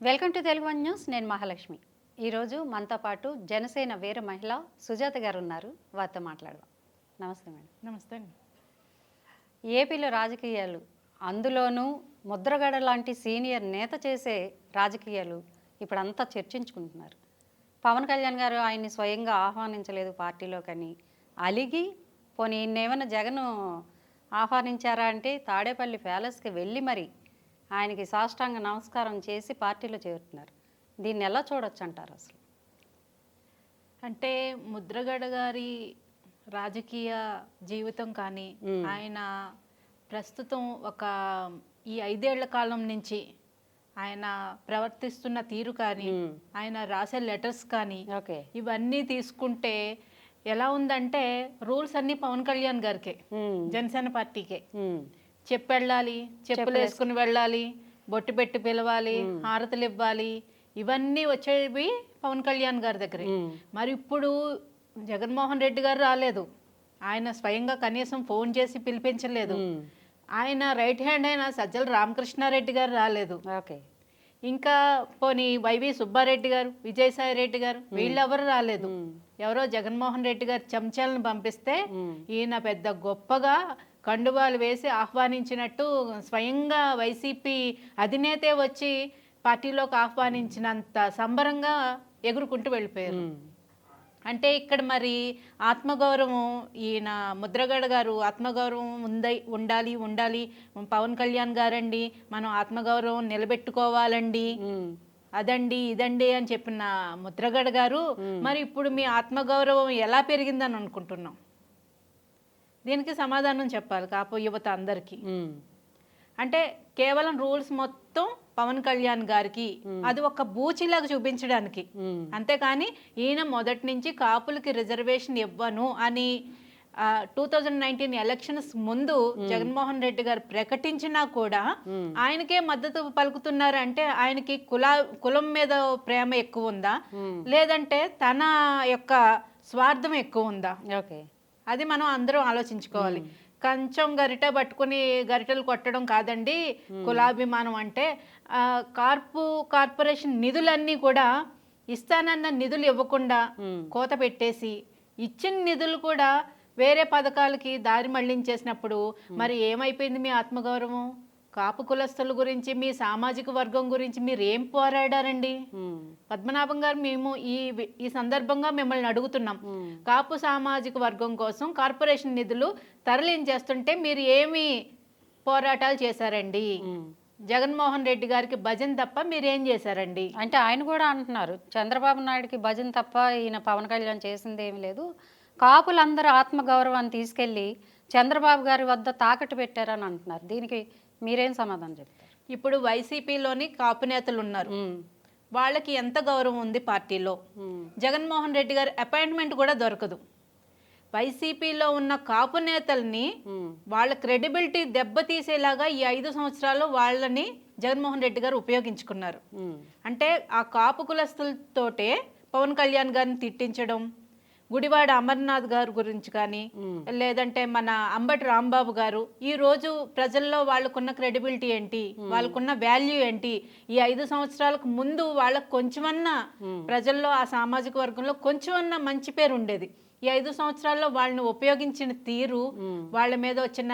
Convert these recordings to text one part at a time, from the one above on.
Welcome to Telugu one news. నేను మహాలక్ష్మి. ఈరోజు మనతో పాటు జనసేన వీర మహిళ సుజాత గారు ఉన్నారు. వారితో మాట్లాడదాం. నమస్తే మేడం. నమస్తే అండి. ఏపీలో రాజకీయాలు, అందులోనూ ముద్రగడ లాంటి సీనియర్ నేత చేసే రాజకీయాలు ఇప్పుడంతా చర్చించుకుంటున్నారు. పవన్ కళ్యాణ్ గారు ఆయన్ని స్వయంగా ఆహ్వానించలేదు పార్టీలోకని అలిగి, పోనీ ఇన్నేమన్నా జగన్ ఆహ్వానించారా అంటే తాడేపల్లి ప్యాలెస్కి వెళ్ళి మరి ఆయనకి సాష్టాంగ నమస్కారం చేసి పార్టీలో చేరుతున్నారు. దీన్ని ఎలా చూడొచ్చు అంటారు అసలు? అంటే ముద్రగడ గారి రాజకీయ జీవితం కానీ, ఆయన ప్రస్తుతం ఈ 5 ఏళ్ల కాలం నుంచి ఆయన ప్రవర్తిస్తున్న తీరు కానీ, ఆయన రాసే లెటర్స్ కానీ, ఇవన్నీ తీసుకుంటే ఎలా ఉందంటే రూల్స్ అన్నీ పవన్ కళ్యాణ్ గారికే, జనసేన పార్టీకే. చెప్పెళ్ళాలి, చెప్పులు వేసుకుని వెళ్ళాలి, బొట్టు పెట్టి పిలవాలి, హారతులు ఇవ్వాలి, ఇవన్నీ వచ్చేవి పవన్ కళ్యాణ్ గారి దగ్గరే. మరి ఇప్పుడు జగన్మోహన్ రెడ్డి గారు రాలేదు, ఆయన స్వయంగా కనీసం ఫోన్ చేసి పిలిపించలేదు. ఆయన రైట్ హ్యాండ్ అయిన సజ్జల రామకృష్ణారెడ్డి గారు రాలేదు. ఇంకా పోనీ వైవి సుబ్బారెడ్డి గారు, విజయసాయి రెడ్డి గారు, వీళ్ళెవరు రాలేదు. ఎవరో జగన్మోహన్ రెడ్డి గారు చెంచాలను పంపిస్తే ఈయన పెద్ద గొప్పగా కండువాలు వేసి ఆహ్వానించినట్టు స్వయంగా వైసీపీ అధినేతే వచ్చి పార్టీలోకి ఆహ్వానించినంత సంబరంగా ఎగురుకుంటూ వెళ్ళిపోయారు. అంటే ఇక్కడ మరి ఆత్మగౌరవం, ఈయన ముద్రగడ గారు ఆత్మగౌరవం ఉండాలి, పవన్ కళ్యాణ్ గారండి మనం ఆత్మగౌరవం నిలబెట్టుకోవాలండి, అదండి ఇదండి అని చెప్పిన ముద్రగడ గారు మరి ఇప్పుడు మీ ఆత్మగౌరవం ఎలా పెరిగిందని అనుకుంటున్నాం? దీనికి సమాధానం చెప్పాలి కాపు యువత అందరికీ. అంటే కేవలం రూల్స్ మొత్తం పవన్ కళ్యాణ్ గారికి, అది ఒక బూచిలాగా చూపించడానికి. అంతేకాని ఈయన మొదటి నుంచి కాపులకి రిజర్వేషన్ ఇవ్వను అని 2019 ఎలక్షన్స్ ముందు జగన్మోహన్ రెడ్డి గారు ప్రకటించినా కూడా ఆయనకే మద్దతు పలుకుతున్నారు. అంటే ఆయనకి కులం మీద ప్రేమ ఎక్కువ ఉందా, లేదంటే తన యొక్క స్వార్థం ఎక్కువ ఉందా? అది మనం అందరం ఆలోచించుకోవాలి. కొంచెం గరిట పట్టుకుని గరిటలు కొట్టడం కాదండి కులాభిమానం అంటే. కార్పొరేషన్ నిధులన్నీ కూడా ఇస్తానన్న నిధులు ఇవ్వకుండా కోత పెట్టేసి, ఇచ్చిన నిధులు కూడా వేరే పథకాలకి దారి మళ్లించేసినప్పుడు మరి ఏమైపోయింది మీ ఆత్మగౌరవం? కాపు కులస్తుల గురించి, మీ సామాజిక వర్గం గురించి మీరు ఏం పోరాడారండి? పద్మనాభం గారు, మేము ఈ సందర్భంగా మిమ్మల్ని అడుగుతున్నాం, కాపు సామాజిక వర్గం కోసం కార్పొరేషన్ నిధులు తరలించేస్తుంటే మీరు ఏమి పోరాటాలు చేశారండి? జగన్మోహన్ రెడ్డి గారికి భజన తప్ప మీరేం చేశారండి? అంటే ఆయన కూడా అంటున్నారు, చంద్రబాబు నాయుడుకి భజన తప్ప ఈయన పవన్ కళ్యాణ్ చేసింది ఏమి లేదు, కాపులందరూ ఆత్మగౌరవాన్ని తీసుకెళ్ళి చంద్రబాబు గారి వద్ద తాకట్టు పెట్టారని అంటున్నారు. దీనికి మీరేం సమాధానం చెప్తారు? ఇప్పుడు వైసీపీలోని కాపు నేతలు ఉన్నారు, వాళ్ళకి ఎంత గౌరవం ఉంది పార్టీలో? జగన్మోహన్ రెడ్డి గారి అపాయింట్మెంట్ కూడా దొరకదు. వైసీపీలో ఉన్న కాపు నేతల్ని వాళ్ళ క్రెడిబిలిటీ దెబ్బతీసేలాగా ఈ 5 సంవత్సరాలు వాళ్ళని జగన్మోహన్ రెడ్డి గారు ఉపయోగించుకున్నారు. అంటే ఆ కాపు కులస్తులతోటే పవన్ కళ్యాణ్ గారిని తిట్టించడం, గుడివాడ అమర్నాథ్ గారు గురించి కానీ, లేదంటే మన అంబటి రాంబాబు గారు, ఈ రోజు ప్రజల్లో వాళ్ళకున్న క్రెడిబిలిటీ ఏంటి, వాళ్ళకున్న వాల్యూ ఏంటి? ఈ 5 సంవత్సరాలకు ముందు వాళ్ళకు కొంచెమన్నా ప్రజల్లో, ఆ సామాజిక వర్గంలో కొంచెమన్నా మంచి పేరు ఉండేది. ఈ 5 సంవత్సరాల్లో వాళ్ళని ఉపయోగించిన తీరు, వాళ్ళ మీద వచ్చిన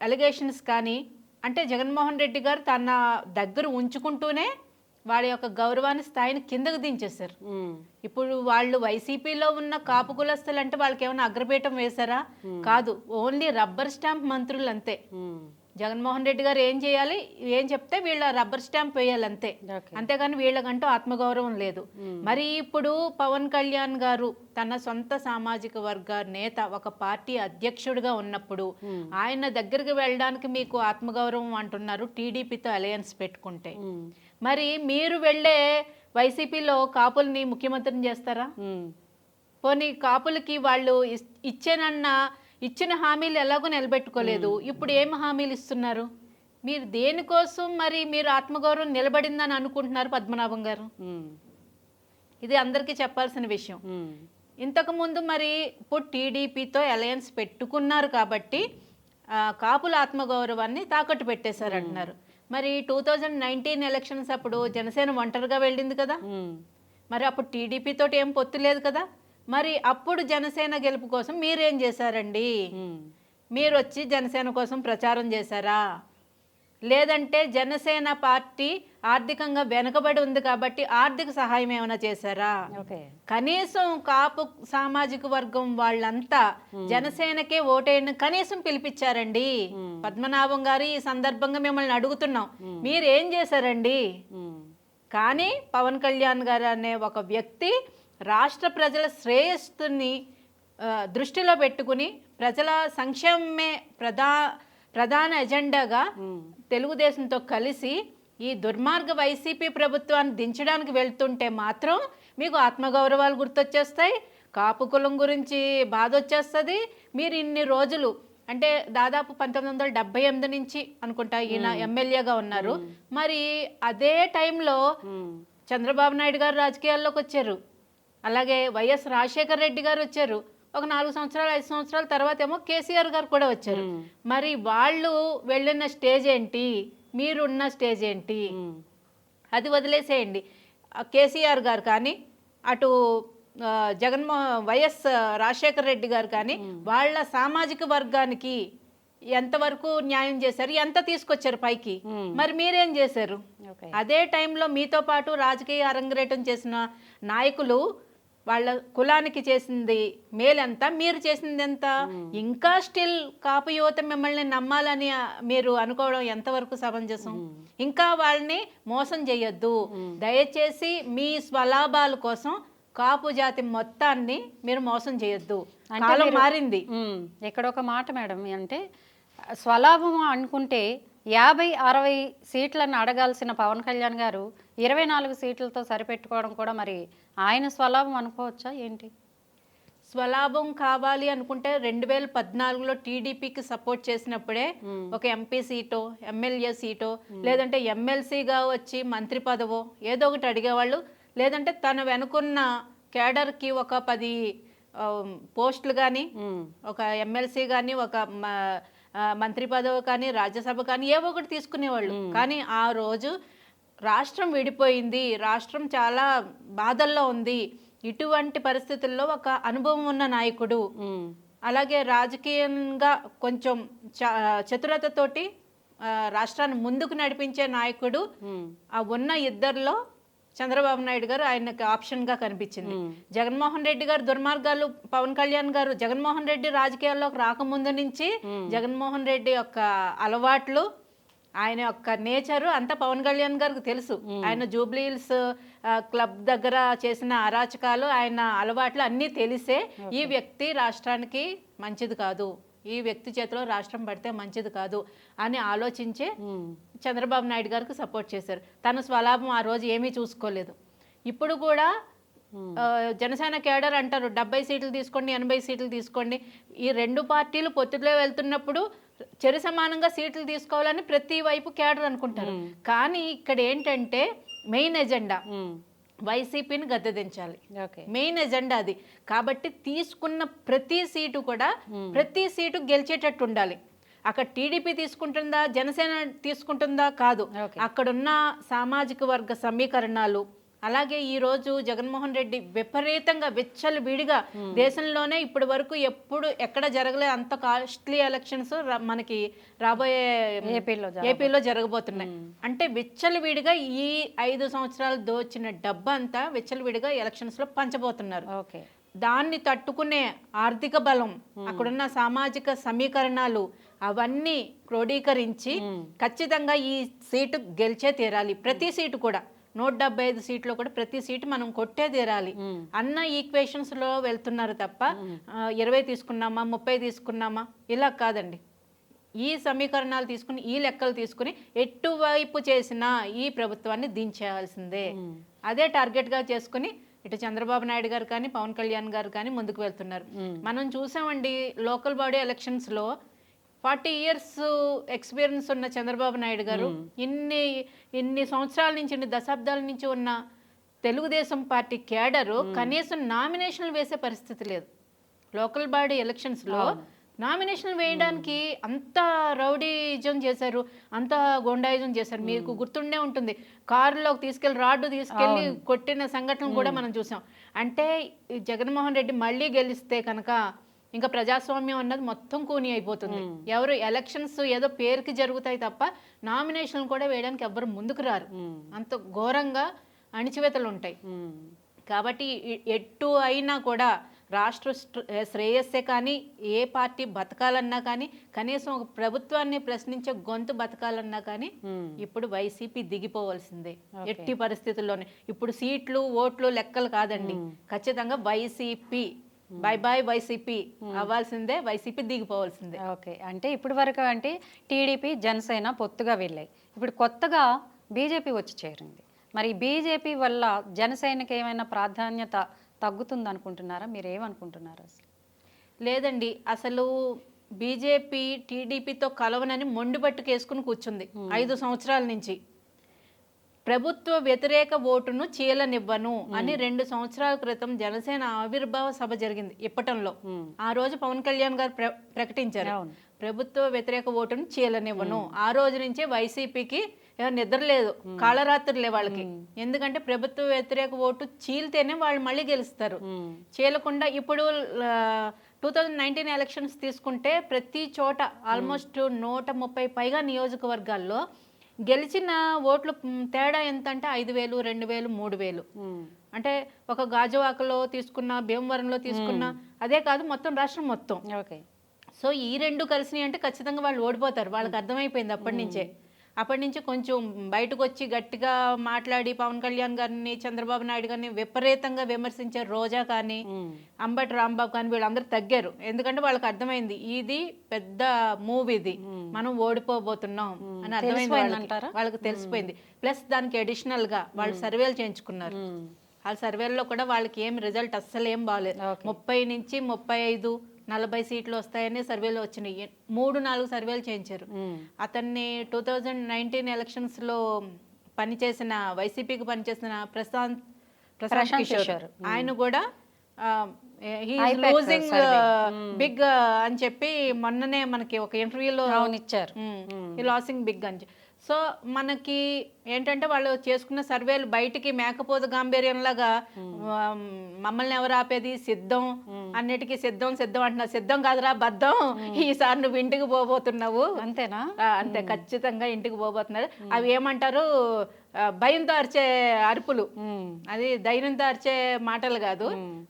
అలిగేషన్స్ కానీ, అంటే జగన్మోహన్ రెడ్డి గారు తన దగ్గర ఉంచుకుంటూనే వాళ్ళ యొక్క గౌరవాన్ని, స్థాయిని కిందకు దించేశారు. ఇప్పుడు వాళ్ళు వైసీపీలో ఉన్న కాపు కులస్తులు అంటే వాళ్ళకి ఏమైనా అగ్రపీఠం వేశారా? కాదు, ఓన్లీ రబ్బర్ స్టాంప్ మంత్రులు అంతే. జగన్మోహన్ రెడ్డి గారు ఏం చేయాలి, ఏం చెప్తే వీళ్ళ రబ్బర్ స్టాంప్ వేయాలి అంతే. అంతేగాని వీళ్ళకంటూ ఆత్మగౌరవం లేదు. మరి ఇప్పుడు పవన్ కళ్యాణ్ గారు తన సొంత సామాజిక వర్గ నేత, ఒక పార్టీ అధ్యక్షుడిగా ఉన్నప్పుడు ఆయన దగ్గరికి వెళ్ళడానికి మీకు ఆత్మగౌరవం అంటున్నారు టీడీపీతో అలయన్స్ పెట్టుకుంటే. మరి మీరు వెళ్ళే వైసీపీలో కాపుల్ని ముఖ్యమంత్రిని చేస్తారా? పోనీ కాపులకి వాళ్ళు ఇచ్చిన హామీలు ఎలాగో నిలబెట్టుకోలేదు, ఇప్పుడు ఏం హామీలు ఇస్తున్నారు? మీరు దేనికోసం మరి మీరు ఆత్మగౌరవం నిలబడిందని అనుకుంటున్నారు పద్మనాభం గారు? ఇది అందరికీ చెప్పాల్సిన విషయం. ఇంతకుముందు మరి ఇప్పుడు టీడీపీతో అలయన్స్ పెట్టుకున్నారు కాబట్టి కాపుల ఆత్మగౌరవాన్ని తాకట్టు పెట్టేశారు అంటున్నారు. మరి 2019 ఎలక్షన్స్ అప్పుడు జనసేన ఒంటరిగా వెళ్ళింది కదా, మరి అప్పుడు టీడీపీ తోటి ఏం పొత్తు లేదు కదా, మరి అప్పుడు జనసేన గెలుపు కోసం మీరేం చేశారండి? మీరు వచ్చి జనసేన కోసం ప్రచారం చేశారా? లేదంటే జనసేన పార్టీ ఆర్థికంగా వెనుకబడి ఉంది కాబట్టి ఆర్థిక సహాయం ఏమైనా చేశారా? కనీసం కాపు సామాజిక వర్గం వాళ్ళంతా జనసేనకే ఓటేయని కనీసం పిలిపించారండి. పద్మనాభం గారు, ఈ సందర్భంగా మిమ్మల్ని అడుగుతున్నాం, మీరేం చేశారండి? కానీ పవన్ కళ్యాణ్ గారు అనే ఒక వ్యక్తి రాష్ట్ర ప్రజల శ్రేయస్సుని దృష్టిలో పెట్టుకుని ప్రజల సంక్షేమమే ప్రధాన ఎజెండాగా తెలుగుదేశంతో కలిసి ఈ దుర్మార్గ వైసీపీ ప్రభుత్వాన్ని దించడానికి వెళ్తుంటే మాత్రం మీకు ఆత్మగౌరవాలు గుర్తొచ్చేస్తాయి, కాపు కులం గురించి బాధ వచ్చేస్తుంది. మీరు ఇన్ని రోజులు అంటే దాదాపు 1978 నుంచి అనుకుంటా ఈయన ఎమ్మెల్యేగా ఉన్నారు. మరి అదే టైంలో చంద్రబాబు నాయుడు గారు రాజకీయాల్లోకి వచ్చారు, అలాగే వైఎస్ రాజశేఖర రెడ్డి గారు వచ్చారు, ఒక 4 సంవత్సరాలు 5 సంవత్సరాల తర్వాత ఏమో కేసీఆర్ గారు కూడా వచ్చారు. మరి వాళ్ళు వెళ్ళిన స్టేజ్ ఏంటి, మీరున్న స్టేజ్ ఏంటి? అది వదిలేసేయండి. కేసీఆర్ గారు కానీ అటు వైఎస్ రాజశేఖర రెడ్డి గారు కానీ వాళ్ళ సామాజిక వర్గానికి ఎంతవరకు న్యాయం చేశారు, ఎంత తీసుకొచ్చారు పైకి? మరి మీరేం చేశారు? అదే టైంలో మీతో పాటు రాజకీయ అరంగేటం చేసిన నాయకులు వాళ్ళ కులానికి చేసింది మేలెంత, మీరు చేసింది ఎంత? ఇంకా స్టిల్ కాపు యువత మిమ్మల్ని నమ్మాలని మీరు అనుకోవడం ఎంతవరకు సమంజసం? ఇంకా వాళ్ళని మోసం చేయొద్దు దయచేసి. మీ స్వలాభాల కోసం కాపు జాతి మొత్తాన్ని మీరు మోసం చేయొద్దు. కాలం మారింది. ఇక్కడ ఒక మాట మేడం, అంటే స్వలాభం అనుకుంటే 50-60 సీట్లను అడగాల్సిన పవన్ కళ్యాణ్ గారు 24 సీట్లతో సరిపెట్టుకోవడం కూడా మరి ఆయన స్వలాభం అనుకోవచ్చా ఏంటి? స్వలాభం కావాలి అనుకుంటే 2014లో టీడీపీకి సపోర్ట్ చేసినప్పుడే ఒక ఎంపీ సీటో ఎమ్మెల్యే సీటో లేదంటే ఎమ్మెల్సీగా వచ్చి మంత్రి పదవో ఏదో ఒకటి అడిగేవాళ్ళు. లేదంటే తన వెనుకున్న కేడర్కి ఒక 10 పోస్టులు కానీ, ఒక ఎమ్మెల్సీ కానీ, ఒక మంత్రి పదవి కానీ, రాజ్యసభ కానీ ఏవో ఒకటి తీసుకునేవాళ్ళు. కానీ ఆ రోజు రాష్ట్రం విడిపోయింది, రాష్ట్రం చాలా బాధల్లో ఉంది, ఇటువంటి పరిస్థితుల్లో ఒక అనుభవం ఉన్న నాయకుడు, అలాగే రాజకీయంగా కొంచెం చతురతతోటి రాష్ట్రాన్ని ముందుకు నడిపించే నాయకుడు ఆ ఉన్న ఇద్దరిలో చంద్రబాబు నాయుడు గారు ఆయనకి ఆప్షన్గా కనిపించింది. జగన్మోహన్ రెడ్డి గారు దుర్మార్గాలు, పవన్ కళ్యాణ్ గారు జగన్మోహన్ రెడ్డి రాజకీయాల్లోకి రాకముందు నుంచి జగన్మోహన్ రెడ్డి యొక్క అలవాట్లు, ఆయన యొక్క నేచరు అంతా పవన్ కళ్యాణ్ గారికి తెలుసు. ఆయన జూబ్లీహిల్స్ క్లబ్ దగ్గర చేసిన అరాచకాలు, ఆయన అలవాట్లు అన్నీ తెలిసే ఈ వ్యక్తి రాష్ట్రానికి మంచిది కాదు, ఈ వ్యక్తి చేతిలో రాష్ట్రం పడితే మంచిది కాదు అని ఆలోచించే చంద్రబాబు నాయుడు గారికి సపోర్ట్ చేశారు. తన స్వలాభం ఆ రోజు ఏమీ చూసుకోలేదు. ఇప్పుడు కూడా జనసేన కేడర్ అంటారు 70 సీట్లు తీసుకోండి, 80 సీట్లు తీసుకోండి. ఈ రెండు పార్టీలు పొత్తులో వెళ్తున్నప్పుడు చెరి సమానంగా సీట్లు తీసుకోవాలని ప్రతి వైపు కేడర్ అనుకుంటారు. కానీ ఇక్కడ ఏంటంటే మెయిన్ ఎజెండా వైసీపీని గద్దెదించాలి, మెయిన్ ఎజెండా అది. కాబట్టి తీసుకున్న ప్రతి సీటు కూడా ప్రతి సీటు గెలిచేటట్టు ఉండాలి. అక్కడ టీడీపీ తీసుకుంటుందా, జనసేన తీసుకుంటుందా కాదు, అక్కడున్న సామాజిక వర్గ సమీకరణాలు. అలాగే ఈరోజు జగన్మోహన్ రెడ్డి విపరీతంగా విచ్చలవిడిగా దేశంలోనే ఇప్పటి వరకు ఎక్కడ జరగలే అంత కాస్ట్లీ ఎలక్షన్స్ మనకి రాబోయే ఏపీలో జరగబోతున్నాయి. అంటే విచ్చలవిడిగా ఈ 5 సంవత్సరాలు దోచిన డబ్బు అంతా విచ్చలవిడిగా ఎలక్షన్స్ లో పంచబోతున్నారు. దాన్ని తట్టుకునే ఆర్థిక బలం, అక్కడున్న సామాజిక సమీకరణాలు అవన్నీ క్రోడీకరించి ఖచ్చితంగా ఈ సీటు గెలిచే తీరాలి. ప్రతి సీటు కూడా 175 సీట్లో కూడా ప్రతి సీటు మనం కొట్టే తీరాలి అన్న ఈక్వేషన్స్ లో వెళ్తున్నారు తప్ప 20 తీసుకున్నామా 30 తీసుకున్నామా ఇలా కాదండి. ఈ సమీకరణాలు తీసుకుని, ఈ లెక్కలు తీసుకుని ఎటువైపు చేసినా ఈ ప్రభుత్వాన్ని దించేయాల్సిందే. అదే టార్గెట్ గా చేసుకుని ఇటు చంద్రబాబు నాయుడు గారు కానీ పవన్ కళ్యాణ్ గారు కానీ ముందుకు వెళ్తున్నారు. మనం చూసామండి లోకల్ బాడీ ఎలక్షన్స్ లో 40 years ఎక్స్పీరియన్స్ ఉన్న చంద్రబాబు నాయుడు గారు ఇన్ని సంవత్సరాల నుంచి, ఇన్ని దశాబ్దాల నుంచి ఉన్న తెలుగుదేశం పార్టీ కేడరు కనీసం నామినేషన్లు వేసే పరిస్థితి లేదు. లోకల్ బాడీ ఎలక్షన్స్లో నామినేషన్ వేయడానికి అంత రౌడీజం చేశారు, అంత గొండాయిజం చేశారు. మీకు గుర్తుండే ఉంటుంది, కారులోకి తీసుకెళ్లి రాడ్డు తీసుకెళ్లి కొట్టిన సంఘటన కూడా మనం చూసాం. అంటే ఈ జగన్మోహన్ రెడ్డి మళ్ళీ గెలిస్తే కనుక ఇంకా ప్రజాస్వామ్యం అన్నది మొత్తం కూని అయిపోతుంది. ఎవరు ఎలక్షన్స్ ఏదో పేరుకి జరుగుతాయి తప్ప నామినేషన్లు కూడా వేయడానికి ఎవ్వరు ముందుకు రారు. అంత ఘోరంగా అణిచివేతలు ఉంటాయి. కాబట్టి ఎటు అయినా కూడా రాష్ట్ర శ్రేయస్సే కానీ, ఏ పార్టీ బతకాలన్నా కానీ, కనీసం ఒక ప్రభుత్వాన్ని ప్రశ్నించే గొంతు బతకాలన్నా కానీ ఇప్పుడు వైసీపీ దిగిపోవాల్సిందే ఎట్టి పరిస్థితుల్లోనే. ఇప్పుడు సీట్లు ఓట్లు లెక్కలు కాదండి, ఖచ్చితంగా వైసీపీ బై బై వైసీపీ అవ్వాల్సిందే, వైసీపీ దిగిపోవాల్సిందే. ఓకే, అంటే ఇప్పటి వరకు అంటే టీడీపీ జనసేన పొత్తుగా వెళ్ళాయి, ఇప్పుడు కొత్తగా బీజేపీ వచ్చి చేరింది. మరి బీజేపీ వల్ల జనసేనకి ఏమైనా ప్రాధాన్యత తగ్గుతుంది అనుకుంటున్నారా? మీరు ఏమనుకుంటున్నారు? అసలు లేదండి, అసలు బీజేపీ టీడీపీతో కలవనని మొండిపట్టుకేసుకుని కూర్చుంది 5 సంవత్సరాల నుంచి. ప్రభుత్వ వ్యతిరేక ఓటును చీలనివ్వను అని 2 సంవత్సరాల క్రితం జనసేన ఆవిర్భావ సభ జరిగింది ఇప్పటంలో. ఆ రోజు పవన్ కళ్యాణ్ గారు ప్రకటించారు, ప్రభుత్వ వ్యతిరేక ఓటును చీలనివ్వను. ఆ రోజు నుంచే వైసీపీకి నిద్ర లేదు, కాళరాత్రులే వాళ్ళకి. ఎందుకంటే ప్రభుత్వ వ్యతిరేక ఓటు చీల్తేనే వాళ్ళు మళ్ళీ గెలుస్తారు. చీలకుండా ఇప్పుడు 2019 ఎలక్షన్స్ తీసుకుంటే ప్రతి చోట ఆల్మోస్ట్ 130 పైగా నియోజకవర్గాల్లో గెలిచిన ఓట్లు తేడా ఎంత అంటే 5,000, 2,000, 3,000. అంటే ఒక గాజువాకలో తీసుకున్న, భీమవరంలో తీసుకున్న, అదే కాదు మొత్తం రాష్ట్రం మొత్తం. ఓకే, సో ఈ 2 కలిసినాయి అంటే ఖచ్చితంగా వాళ్ళు ఓడిపోతారు. వాళ్ళకి అర్థమైపోయింది అప్పటి నుంచి కొంచెం బయటకు వచ్చి గట్టిగా మాట్లాడి పవన్ కళ్యాణ్ గారిని, చంద్రబాబు నాయుడు గారిని విపరీతంగా విమర్శించారు. రోజా కానీ, అంబటి రాంబాబు కానీ, వీళ్ళందరూ తగ్గారు. ఎందుకంటే వాళ్ళకి అర్థమైంది ఇది పెద్ద మూవ్, ఇది మనం ఓడిపోబోతున్నాం అని అర్థమైంది. వాళ్ళకి తెలిసిపోయింది. ప్లస్ దానికి అడిషనల్ గా వాళ్ళు సర్వేలు చేయించుకున్నారు. ఆ సర్వేల్లో కూడా వాళ్ళకి ఏం రిజల్ట్ అస్సలు ఏం బాగాలేదు. 30 నుంచి 35, 40 సీట్లు వస్తాయని సర్వేలు వచ్చినాయి. 3-4 సర్వేలు చేయించారు. అతన్ని 2019 ఎలక్షన్స్ లో పనిచేసిన, వైసీపీకి పనిచేసిన ప్రశాంత్ కిషోర్, ఆయన కూడా లూజింగ్ బిగ్ అని చెప్పి మొన్ననే మనకి ఒక ఇంటర్వ్యూలో ఇచ్చారు, లాసింగ్ బిగ్ అని. సో మనకి ఏంటంటే వాళ్ళు చేసుకున్న సర్వేలు బయటికి మేకపోదు గాంభీర్యంలాగా మమ్మల్ని ఎవరు ఆపేది, సిద్ధం అన్నిటికీ సిద్ధం అంటున్నారు. సిద్ధం కాదురా బద్దం, ఈసారి నువ్వు ఇంటికి పోబోతున్నావు. అంతేనా? అంతే, ఖచ్చితంగా ఇంటికి పోబోతున్నారు. అవి ఏమంటారు, భయంతో అరిచే అరుపులు, అది ధైర్యంతో అరిచే మాటలు కాదు,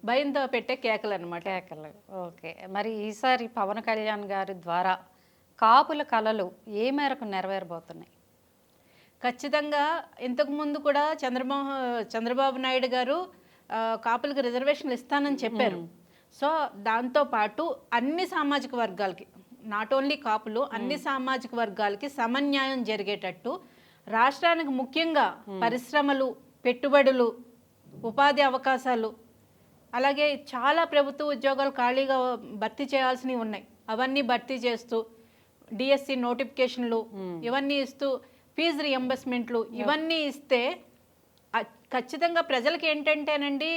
భయంతో పెట్టే కేకలు అనమాట. కేకలు. ఓకే, మరి ఈసారి పవన్ కళ్యాణ్ గారి ద్వారా కాపుల కళలు ఏ మేరకు నెరవేరబోతున్నాయి? ఖచ్చితంగా ఇంతకుముందు కూడా చంద్రబాబు నాయుడు గారు కాపులకు రిజర్వేషన్లు ఇస్తానని చెప్పారు. సో దాంతోపాటు అన్ని సామాజిక వర్గాలకి, నాట్ ఓన్లీ కాపులు, అన్ని సామాజిక వర్గాలకి సమన్యాయం జరిగేటట్టు రాష్ట్రానికి ముఖ్యంగా పరిశ్రమలు, పెట్టుబడులు, ఉపాధి అవకాశాలు, అలాగే చాలా ప్రభుత్వ ఉద్యోగాలు ఖాళీగా భర్తీ చేయాల్సినవి ఉన్నాయి, అవన్నీ భర్తీ చేస్తూ డిఎస్సి నోటిఫికేషన్లు ఇవన్నీ ఇస్తూ ఫీజు రియంబర్స్మెంట్లు ఇవన్నీ ఇస్తే ఖచ్చితంగా ప్రజలకి ఏంటంటేనండి,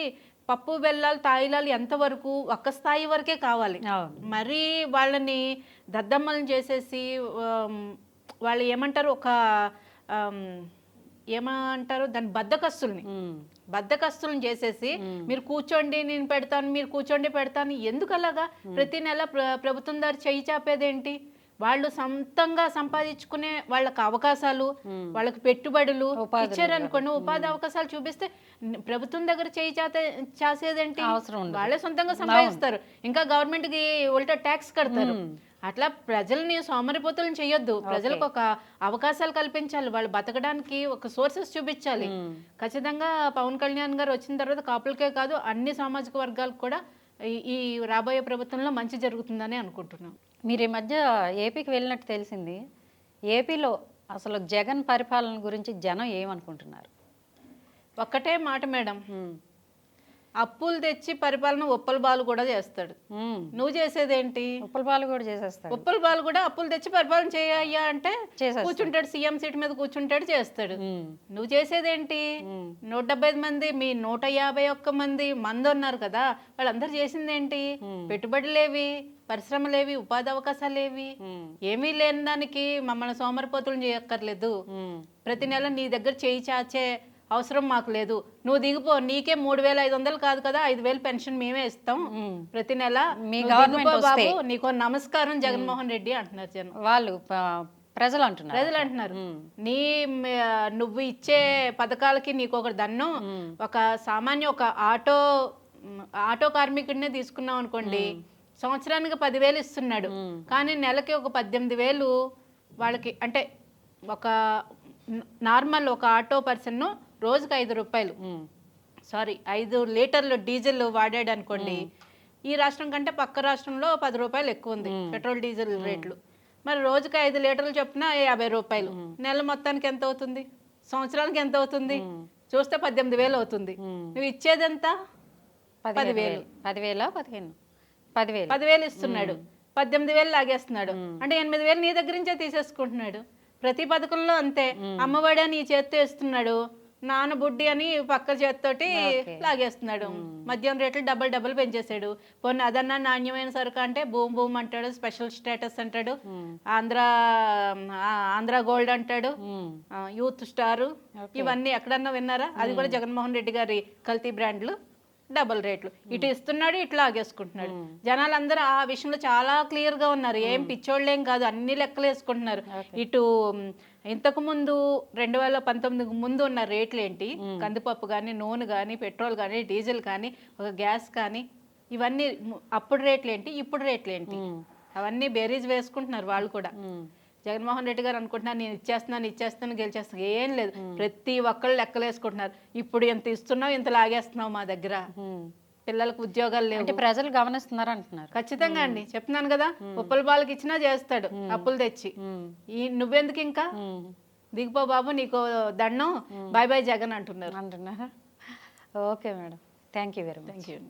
పప్పు బెల్లాలు తాయిలాలు ఎంతవరకు ఒక్క స్థాయి వరకే కావాలి. మరీ వాళ్ళని దద్దమ్మలను చేసేసి వాళ్ళు ఏమంటారు, దాని బద్దకస్తుల్ని చేసేసి మీరు కూర్చోండి నేను పెడతాను, మీరు కూర్చోండి పెడతాను. ఎందుకు అలాగా ప్రతి నెల ప్రభుత్వం దారి చేయి చాపేదేంటి? వాళ్ళు సొంతంగా సంపాదించుకునే వాళ్ళకి అవకాశాలు, వాళ్ళకి పెట్టుబడులు ఇచ్చారనుకోండి, ఉపాధి అవకాశాలు చూపిస్తే ప్రభుత్వం దగ్గర చేయి చాసేదేంటి? వాళ్ళే సొంతంగా సంపాదిస్తారు, ఇంకా గవర్నమెంట్ కి ఉల్టా ట్యాక్స్ కడతారు. అట్లా ప్రజల్ని సోమరిపోతులను చేయొద్దు. ప్రజలకు ఒక అవకాశాలు కల్పించాలి, వాళ్ళు బతకడానికి ఒక సోర్సెస్ చూపించాలి. ఖచ్చితంగా పవన్ కళ్యాణ్ గారు వచ్చిన తర్వాత కాపులకే కాదు అన్ని సామాజిక వర్గాలకు కూడా ఈ రాబోయే ప్రభుత్వంలో మంచి జరుగుతుందని అనుకుంటున్నాం. మీరు ఈ మధ్య ఏపీకి వెళ్ళినట్టు తెలిసింది. ఏపీలో అసలు జగన్ పరిపాలన గురించి జనం ఏమనుకుంటున్నారు? ఒక్కటే మాట మేడం, అప్పులు తెచ్చి పరిపాలన ఉప్పల బాలు కూడా చేస్తాడు. నువ్వు చేసేదేంటి? ఉప్పల బాలు కూడా చేసేస్తాడు. ఉప్పల బాలు కూడా అప్పులు తెచ్చి పరిపాలన చేయయ్యా అంటే కూర్చుంటాడు, సీఎం సీట్ మీద కూర్చుంటాడు, చేస్తాడు. నువ్వు చేసేదేంటి? 175 మంది, మీ 151 మంది ఉన్నారు కదా, వాళ్ళందరూ చేసిందేంటి? పెట్టుబడులేవి, పరిశ్రమలేవి, ఉపాధి అవకాశాలేవి? ఏమీ లేని దానికి మమ్మల్ని సోమరిపోతులను చేయక్కర్లేదు. ప్రతి నెల నీ దగ్గర చేయి చాచే అవసరం మాకు లేదు, నువ్వు దిగిపో, నీకే 3,500 కాదు కదా, 5,000 పెన్షన్ మేమే ఇస్తాం ప్రతి నెల, మీ గవర్నమెంట్ బాబు నీకో నమస్కారం జగన్మోహన్ రెడ్డి అంటున్నారు జనం. వాళ్ళు ప్రజలు అంటున్నారు నువ్వు ఇచ్చే పథకాలకి నీకు ఒక దన్నం. ఒక సామాన్య ఒక ఆటో కార్మికుడినే తీసుకున్నాం అనుకోండి, సంవత్సరానికి 10,000 ఇస్తున్నాడు, కానీ నెలకి ఒక 18,000 వాళ్ళకి. అంటే ఒక నార్మల్ ఒక ఆటో పర్సన్ రోజుకి 5 రూపాయలు, 5 లీటర్లు డీజిల్ వాడాడు అనుకోండి, ఈ రాష్ట్రం కంటే పక్క రాష్ట్రంలో 10 రూపాయలు ఎక్కువ ఉంది పెట్రోల్ డీజిల్ రేట్లు. మరి రోజుకి 5 లీటర్లు చొప్పున 50 రూపాయలు, నెల మొత్తానికి ఎంత అవుతుంది? సంవత్సరానికి ఎంత అవుతుంది? చూస్తే 18,000 అవుతుంది. నువ్వు ఇచ్చేది ఎంత? 10,000. 10,000 ఇస్తున్నాడు, 18,000 లాగేస్తున్నాడు, అంటే 8,000 నీ దగ్గర నుంచే తీసేసుకుంటున్నాడు. ప్రతి పథకంలో అంతే. అమ్మఒడి అని ఈ చేత్తో ఇస్తున్నాడు, నాన్న బుడ్డి అని పక్క చేత్తోటి లాగేస్తున్నాడు. మద్యం రేట్లు డబల్ పెంచేశాడు. పోనీ అదన్నా నాణ్యమైన సరుకు అంటే భూమ్ అంటాడు, స్పెషల్ స్టేటస్ అంటాడు, ఆంధ్ర గోల్డ్ అంటాడు, యూత్ స్టారు, ఇవన్నీ ఎక్కడన్నా విన్నారా? అది కూడా జగన్మోహన్ రెడ్డి గారి కల్తీ బ్రాండ్లు, డబల్ రేట్లు. ఇటు ఇస్తున్నాడు, ఇట్లా ఆగేసుకుంటున్నాడు. జనాలందరూ ఆ విషయంలో చాలా క్లియర్ గా ఉన్నారు, ఏం పిచ్చోళ్ళేం కాదు, అన్ని లెక్కలు వేసుకుంటున్నారు. ఇటు ఇంతకు ముందు 2019 ముందు ఉన్న రేట్లు ఏంటి, కందిపప్పు కానీ, నూనె కానీ, పెట్రోల్ కానీ, డీజిల్ కానీ, ఒక గ్యాస్ కానీ, ఇవన్నీ అప్పుడు రేట్లు ఏంటి, ఇప్పుడు రేట్లు ఏంటి, అవన్నీ బేరీజ్ వేసుకుంటున్నారు వాళ్ళు కూడా. జగన్మోహన్ రెడ్డి గారు అనుకుంటున్నారు నేను ఇచ్చేస్తాను గెలిచేస్తాను, ఏం లేదు. ప్రతి ఒక్కళ్ళు లెక్కలు వేసుకుంటున్నారు. ఇప్పుడు ఎంత ఇస్తున్నావు, ఇంత లాగేస్తున్నావు మా దగ్గర, పిల్లలకు ఉద్యోగాలు లేవు. అంటే ప్రజలు గమనిస్తున్నారు అంటున్నారు. ఖచ్చితంగా అండి, చెప్తున్నాను కదా, ఉప్పల బాలకి ఇచ్చినా చేస్తాడు అప్పులు తెచ్చి. నువ్వెందుకు ఇంకా దిగిపో బాబు, నీకు దండం, బాయ్ జగన్ అంటున్నారు. Okay madam, thank you very much. Thank you.